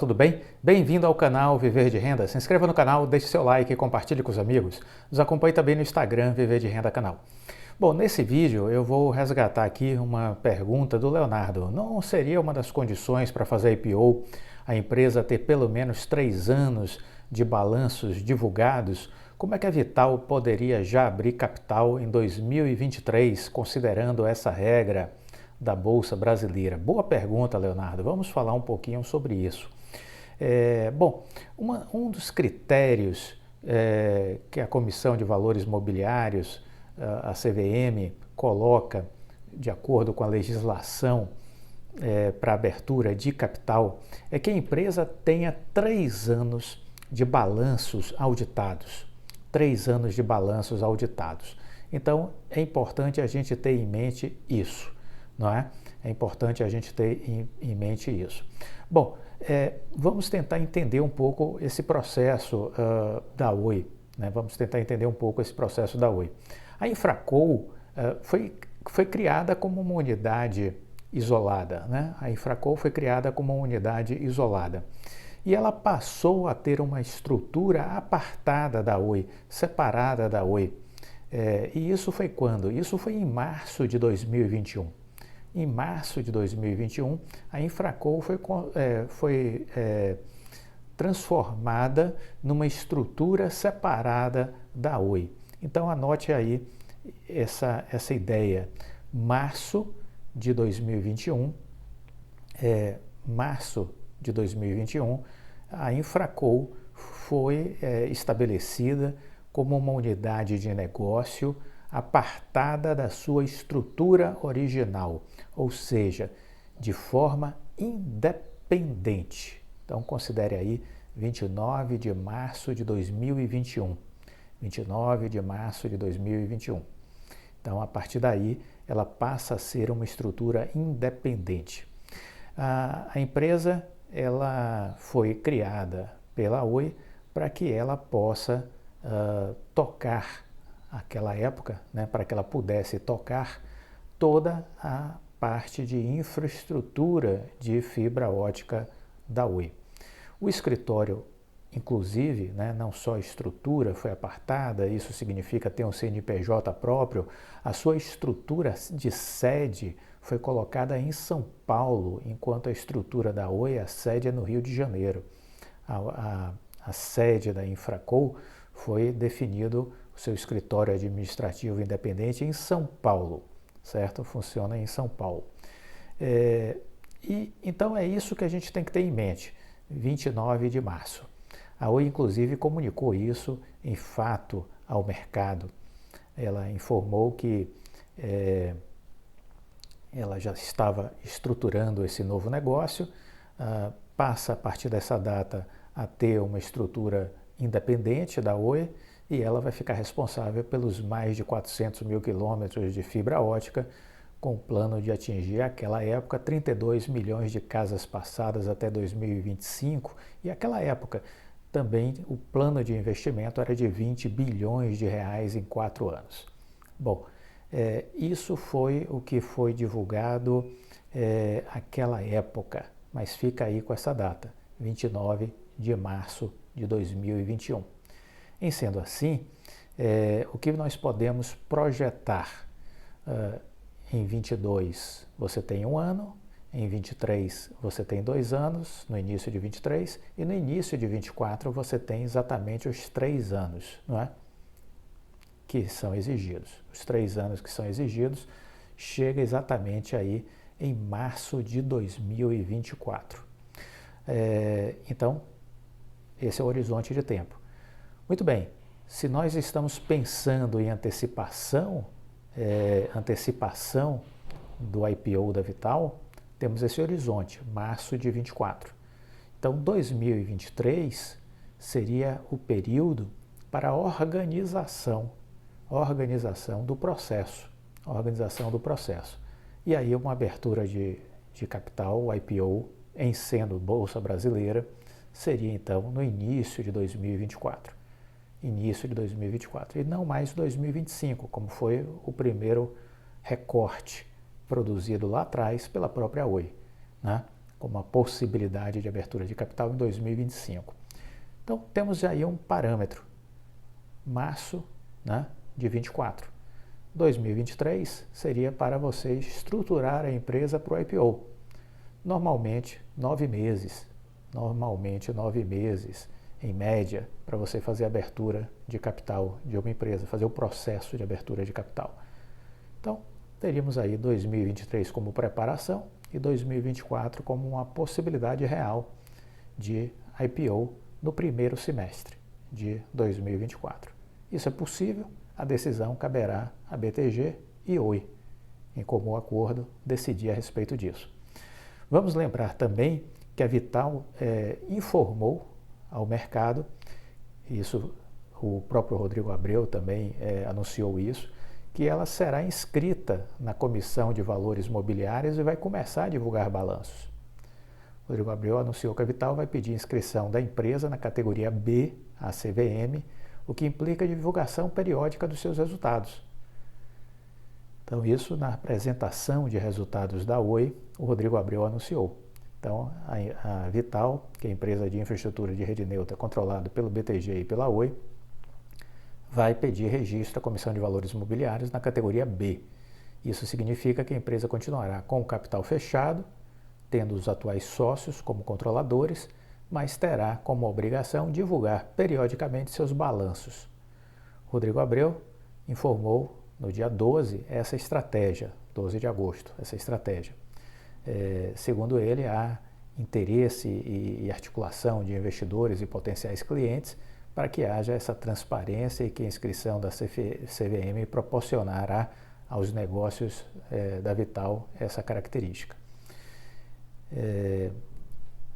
Tudo bem? Bem-vindo ao canal Viver de Renda. Se inscreva no canal, deixe seu like e compartilhe com os amigos. Nos acompanhe também no Instagram Viver de Renda Canal. Bom, nesse vídeo eu vou resgatar aqui uma pergunta do Leonardo. Não seria uma das condições para fazer IPO a empresa ter pelo menos 3 anos de balanços divulgados? Como é que a Vital poderia já abrir capital em 2023, considerando essa regra da Bolsa Brasileira? Boa pergunta, Leonardo. Vamos falar um pouquinho sobre isso. Um dos critérios que a Comissão de Valores Mobiliários, a CVM, coloca de acordo com a legislação para abertura de capital é que a empresa tenha 3 anos de balanços auditados. 3 anos de balanços auditados. Então, é importante a gente ter em mente isso, não é? É importante a gente ter em mente isso. Bom, vamos tentar entender um pouco esse processo da Oi, né? Vamos tentar entender um pouco esse processo da Oi. A Infraco foi criada como uma unidade isolada, né? A Infraco foi criada como uma unidade isolada. E ela passou a ter uma estrutura apartada da Oi, separada da Oi. E isso foi quando? Isso foi em março de 2021. Em março de 2021, a Infraco foi transformada numa estrutura separada da Oi. Então anote aí essa ideia. Março de 2021, a Infraco foi estabelecida como uma unidade de negócio apartada da sua estrutura original, ou seja, de forma independente. Então considere aí 29 de março de 2021. 29 de março de 2021. Então, a partir daí, ela passa a ser uma estrutura independente. A empresa ela foi criada pela Oi para que ela possa tocar aquela época, né, para que ela pudesse tocar toda a parte de infraestrutura de fibra ótica da Oi. O escritório, inclusive, né, não só a estrutura foi apartada, isso significa ter um CNPJ próprio, a sua estrutura de sede foi colocada em São Paulo, enquanto a estrutura da Oi, a sede é no Rio de Janeiro. A sede da Infraco foi definido o seu escritório administrativo independente em São Paulo, certo? Funciona em São Paulo. Então é isso que a gente tem que ter em mente, 29 de março. A Oi, inclusive, comunicou isso em fato ao mercado. Ela informou que ela já estava estruturando esse novo negócio, passa a partir dessa data a ter uma estrutura independente da Oi, e ela vai ficar responsável pelos mais de 400 mil quilômetros de fibra ótica, com o plano de atingir, naquela época, 32 milhões de casas passadas até 2025, e naquela época também o plano de investimento era de 20 bilhões de reais em 4 anos. Bom, isso foi o que foi divulgado naquela época, mas fica aí com essa data, 29 de março de 2021. Em sendo assim, o que nós podemos projetar? Em 22 você tem 1 ano, em 23 você tem 2 anos, no início de 23, e no início de 24 você tem exatamente os 3 anos, não é? Que são exigidos. Os 3 anos que são exigidos chega exatamente aí em março de 2024. Então, esse é o horizonte de tempo. Muito bem, se nós estamos pensando em antecipação do IPO da Vital, temos esse horizonte, março de 24. Então, 2023 seria o período para a organização do processo. E aí uma abertura de capital, o IPO, em sendo Bolsa Brasileira, seria então no início de 2024. E não mais 2025, como foi o primeiro recorte produzido lá atrás pela própria Oi, né? como uma possibilidade de abertura de capital em 2025. Então, temos aí um parâmetro, março, né, de 24. 2023 seria para você estruturar a empresa para o IPO. Normalmente 9 meses, em média, para você fazer a abertura de capital de uma empresa, fazer o processo de abertura de capital. Então, teríamos aí 2023 como preparação e 2024 como uma possibilidade real de IPO no primeiro semestre de 2024. Isso é possível, a decisão caberá a BTG e Oi, em comum acordo, decidir a respeito disso. Vamos lembrar também que a Vital informou ao mercado, isso o próprio Rodrigo Abreu também anunciou isso, que ela será inscrita na Comissão de Valores Mobiliários e vai começar a divulgar balanços. O Rodrigo Abreu anunciou que a Vital vai pedir inscrição da empresa na categoria B, a CVM, o que implica a divulgação periódica dos seus resultados. Então, isso na apresentação de resultados da Oi, o Rodrigo Abreu anunciou. Então, a Vital, que é a empresa de infraestrutura de rede neutra controlada pelo BTG e pela Oi, vai pedir registro à Comissão de Valores Mobiliários na categoria B. Isso significa que a empresa continuará com o capital fechado, tendo os atuais sócios como controladores, mas terá como obrigação divulgar periodicamente seus balanços. Rodrigo Abreu informou no dia 12 essa estratégia, 12 de agosto, essa estratégia. Segundo ele, há interesse e articulação de investidores e potenciais clientes para que haja essa transparência e que a inscrição da CVM proporcionará aos negócios da Vital essa característica.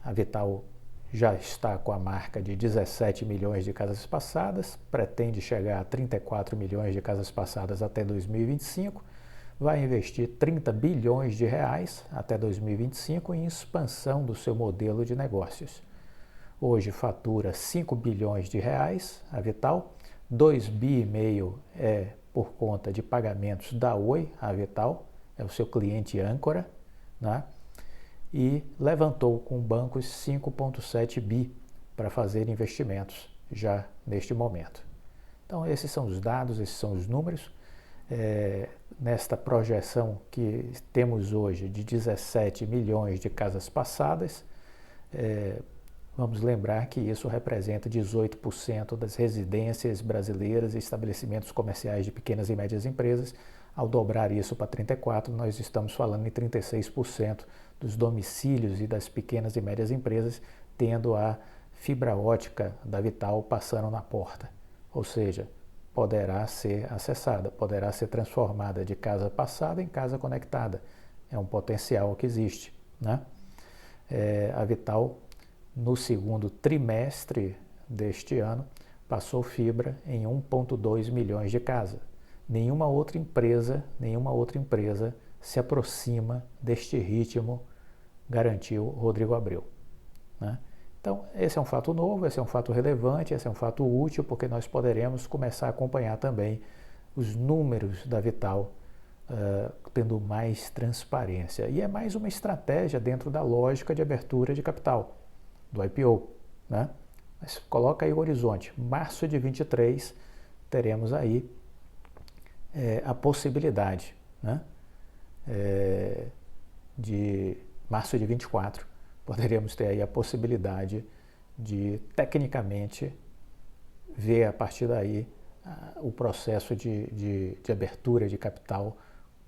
A Vital já está com a marca de 17 milhões de casas passadas, pretende chegar a 34 milhões de casas passadas até 2025, vai investir 30 bilhões de reais até 2025 em expansão do seu modelo de negócios. Hoje fatura 5 bilhões de reais a Vital, 2,5 bi é por conta de pagamentos da Oi, a Vital, é o seu cliente âncora, né? E levantou com bancos 5,7 bi para fazer investimentos já neste momento. Então, esses são os dados, esses são os números. Nesta projeção que temos hoje de 17 milhões de casas passadas, vamos lembrar que isso representa 18% das residências brasileiras e estabelecimentos comerciais de pequenas e médias empresas. Ao dobrar isso para 34%, nós estamos falando em 36% dos domicílios e das pequenas e médias empresas tendo a fibra ótica da Vital passando na porta. Ou seja, poderá ser acessada, poderá ser transformada de casa passada em casa conectada. É um potencial que existe, né? A Vital, no segundo trimestre deste ano, passou fibra em 1,2 milhões de casas. Nenhuma outra empresa se aproxima deste ritmo, garantiu Rodrigo Abreu, né? Então, esse é um fato novo, esse é um fato relevante, esse é um fato útil, porque nós poderemos começar a acompanhar também os números da Vital, tendo mais transparência. E é mais uma estratégia dentro da lógica de abertura de capital, do IPO, né? Mas coloca aí o horizonte. Março de 23, teremos aí a possibilidade, né? De março de 24, poderíamos ter aí a possibilidade de, tecnicamente, ver a partir daí o processo de abertura de capital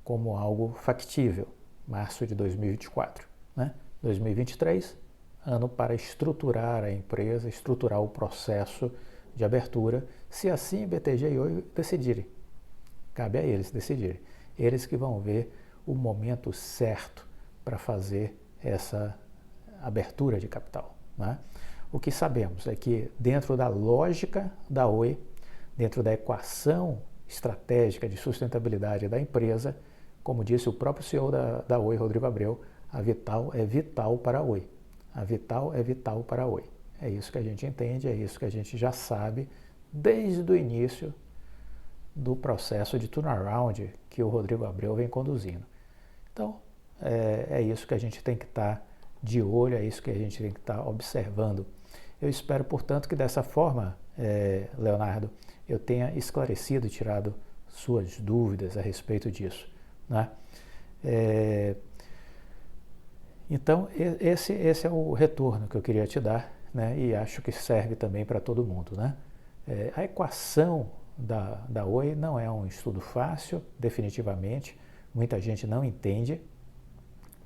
como algo factível, março de 2024. Né? 2023, ano para estruturar a empresa, estruturar o processo de abertura, se assim BTG e Oi decidirem. Cabe a eles decidirem. Eles que vão ver o momento certo para fazer essa abertura de capital, né? O que sabemos é que dentro da lógica da Oi, dentro da equação estratégica de sustentabilidade da empresa, como disse o próprio CEO da Oi, Rodrigo Abreu, a Vital é vital para a Oi. A Vital é vital para a Oi. É isso que a gente entende, é isso que a gente já sabe desde o início do processo de turnaround que o Rodrigo Abreu vem conduzindo. Então, é isso que a gente tem que estar de olho, é isso que a gente tem que estar observando. Eu espero, portanto, que dessa forma, Leonardo, eu tenha esclarecido e tirado suas dúvidas a respeito disso, né? Então, esse é o retorno que eu queria te dar, né? E acho que serve também para todo mundo, né? A equação da Oi não é um estudo fácil, definitivamente. Muita gente não entende,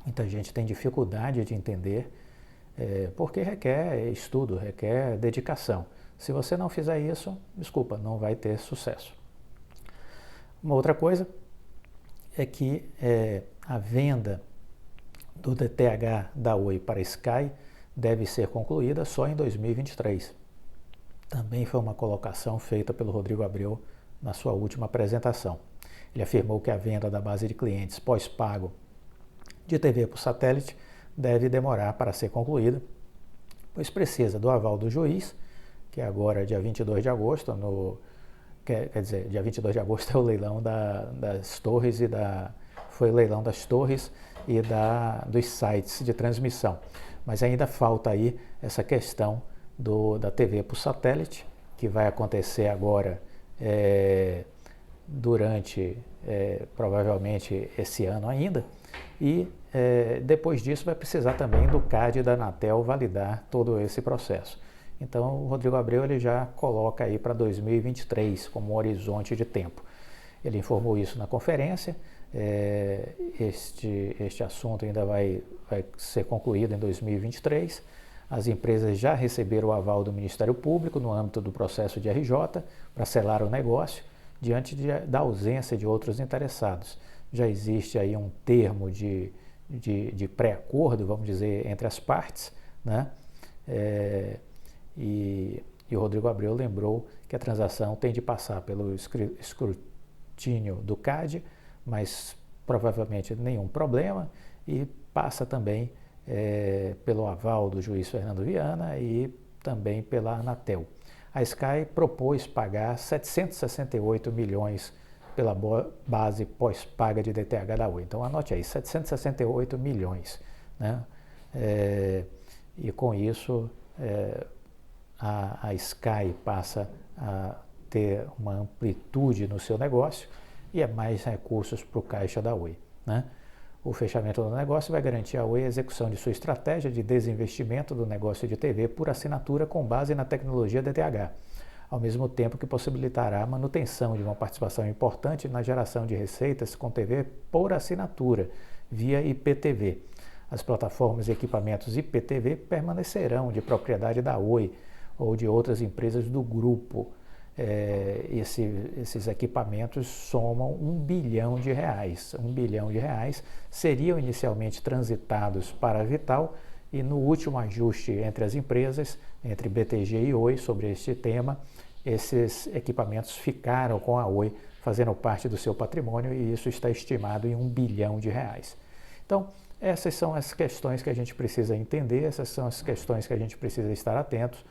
muita gente tem dificuldade de entender, porque requer estudo, requer dedicação. Se você não fizer isso, desculpa, não vai ter sucesso. Uma outra coisa é que a venda do DTH da Oi para Sky deve ser concluída só em 2023. Também foi uma colocação feita pelo Rodrigo Abreu na sua última apresentação. Ele afirmou que a venda da base de clientes pós-pago de TV por satélite deve demorar para ser concluída, pois precisa do aval do juiz, que agora, dia 22 de agosto, quer dizer, dia 22 de agosto é o leilão das torres foi o leilão das torres e dos sites de transmissão. Mas ainda falta aí essa questão da TV por satélite, que vai acontecer agora durante, provavelmente, esse ano ainda. E depois disso vai precisar também do CAD e da Anatel validar todo esse processo. Então o Rodrigo Abreu ele já coloca aí para 2023 como um horizonte de tempo. Ele informou isso na conferência. Este assunto ainda vai ser concluído em 2023. As empresas já receberam o aval do Ministério Público no âmbito do processo de RJ para selar o negócio, diante da ausência de outros interessados. Já existe aí um termo de pré-acordo, vamos dizer, entre as partes, né? E o Rodrigo Abreu lembrou que a transação tem de passar pelo escrutínio do CAD, mas provavelmente nenhum problema, e passa também pelo aval do juiz Fernando Viana e também pela Anatel. A Sky propôs pagar 768 milhões pela base pós-paga de DTH da Oi. Então anote aí, 768 milhões. Né? E com isso a Sky passa a ter uma amplitude no seu negócio e mais recursos para o caixa da Oi. Né? O fechamento do negócio vai garantir à Oi a execução de sua estratégia de desinvestimento do negócio de TV por assinatura com base na tecnologia DTH, ao mesmo tempo que possibilitará a manutenção de uma participação importante na geração de receitas com TV por assinatura, via IPTV. As plataformas e equipamentos IPTV permanecerão de propriedade da Oi ou de outras empresas do grupo. Esses equipamentos somam R$1 bilhão. R$1 bilhão seriam inicialmente transitados para a Vital e no último ajuste entre as empresas, entre BTG e Oi, sobre este tema, esses equipamentos ficaram com a Oi, fazendo parte do seu patrimônio, e isso está estimado em R$1 bilhão. Então, essas são as questões que a gente precisa entender, essas são as questões que a gente precisa estar atentos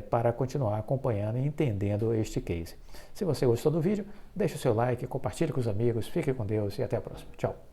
para continuar acompanhando e entendendo este case. Se você gostou do vídeo, deixe o seu like, compartilhe com os amigos, fique com Deus e até a próxima. Tchau!